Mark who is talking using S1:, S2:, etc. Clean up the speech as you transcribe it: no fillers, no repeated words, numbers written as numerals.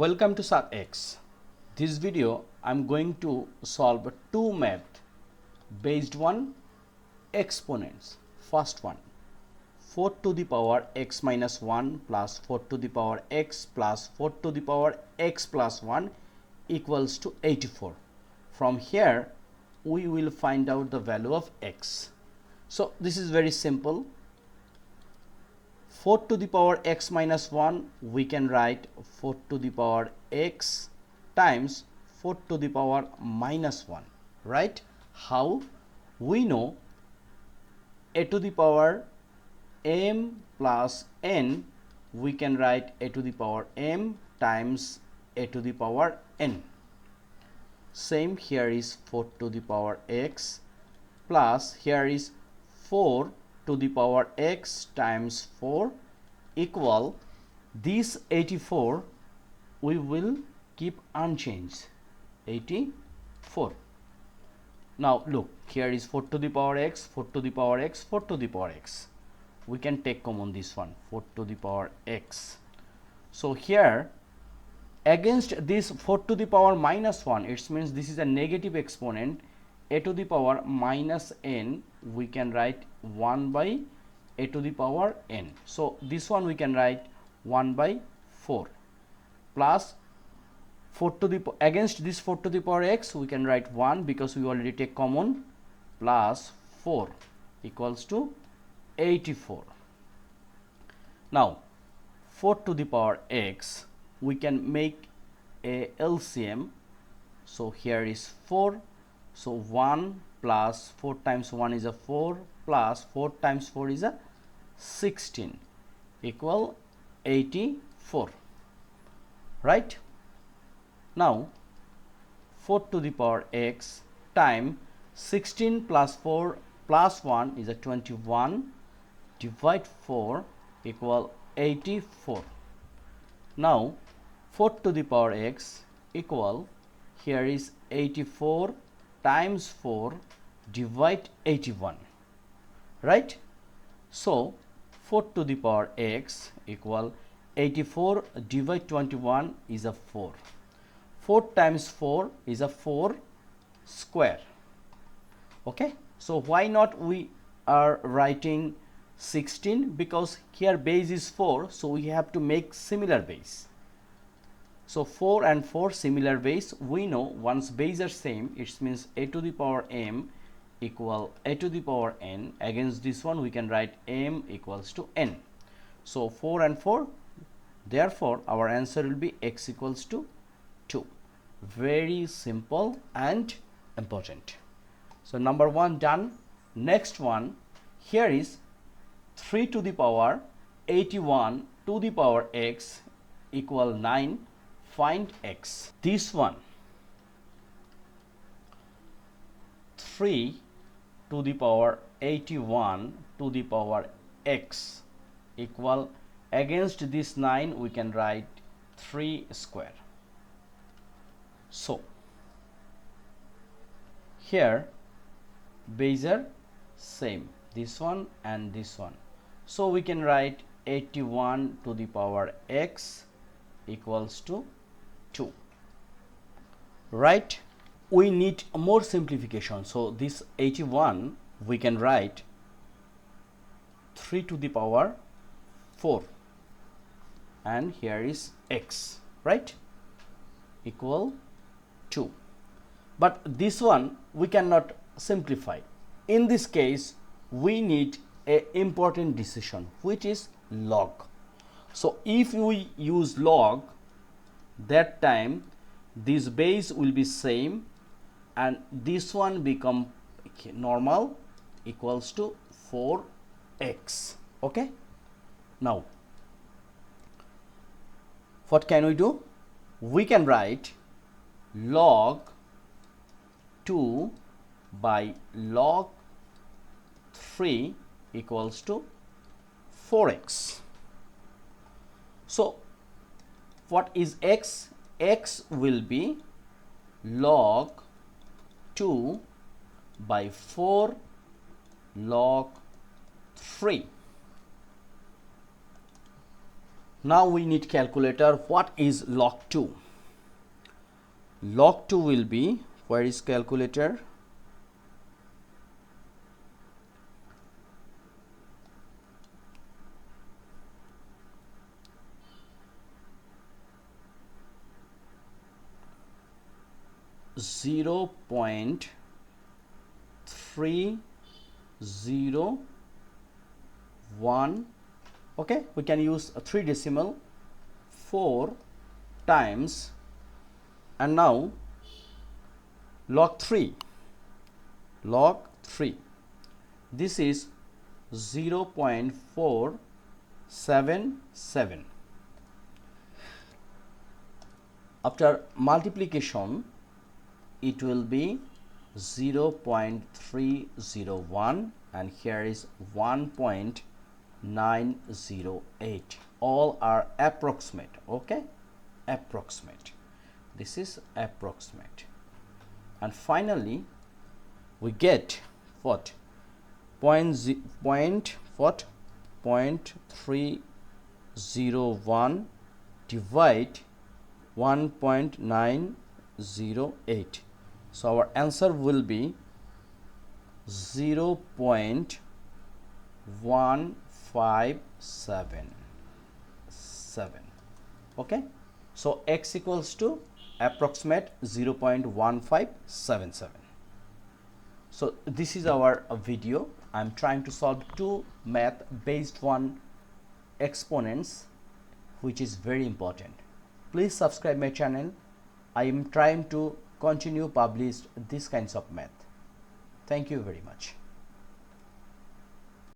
S1: Welcome to SAT-X. This video I'm going to solve two math based on exponents. First one, 4 to the power x minus 1 plus 4 to the power x plus 4 to the power x plus 1 equals to 84. From here we will find out the value of x. So this is very simple. 4 to the power x minus 1, we can write 4 to the power x times 4 to the power minus 1, right? How? We know a to the power m plus n, we can write a to the power m times a to the power n. Same here is 4 to the power x plus here is 4 to the power x times 4 equal this 84 we will keep unchanged, 84. Now look, here is 4 to the power x, 4 to the power x, 4 to the power x. We can take common this one, 4 to the power x. So here against this 4 to the power minus 1, it means this is a negative exponent, a to the power minus n, we can write 1 by a to the power n. So this one we can write 1 by 4 plus 4 to the against this 4 to the power x we can write 1 because we already take common, plus 4 equals to 84. Now 4 to the power x we can make a LCM. So here is 4. So 1 plus 4 times 1 is a 4 plus 4 times 4 is a 16 equal 84, right? Now 4 to the power x time 16 plus 4 plus 1 is a 21 divide 4 equal 84. Now 4 to the power x equal, here is 84 times 4 divide 81, right? So 4 to the power x equal 84 divide 21 is a 4. 4 times 4 is a 4 square. Okay, so why not we are writing 16? Because here base is 4, so we have to make similar base. So 4 and 4 similar base, we know once base are same, it means a to the power m equal a to the power n. Against this one we can write m equals to n. So 4 and 4, therefore our answer will be x equals to 2. Very simple and important. So number 1 done. Next one, here is 3 to the power 81 to the power x equal 9. Find x. This one, 3 to the power 81 to the power x equal, against this 9 we can write 3 square. So here base are same, this one and this one, so we can write 81 to the power x equals to 2, right? We need more simplification, so this 81 we can write 3 to the power 4 and here is x, right, equal 2. But this one we cannot simplify. In this case we need a important decision, which is log. So if we use log, that time this base will be same and this one become normal equals to 4x. Okay, now what can we do? We can write log 2 by log 3 equals to 4x. So what is x? X will be log 2 by 4 log 3. Now we need calculator. What is log 2? Log 2 will be, where is calculator? Zero point 301. Okay, we can use a 3 decimal, 4 times, and now log 3. This is 0.477. After multiplication, it will be 0.301, and here is 1.908. all are approximate. Okay, approximate. This is approximate. And finally we get what? 0.301 divide 1.908. So our answer will be 0.157. Okay, so x equals to approximate 0.1577. So this is our video. I'm trying to solve two math based on exponents, which is very important. Please subscribe my channel. I am trying to continue publish these kinds of math. Thank you very much.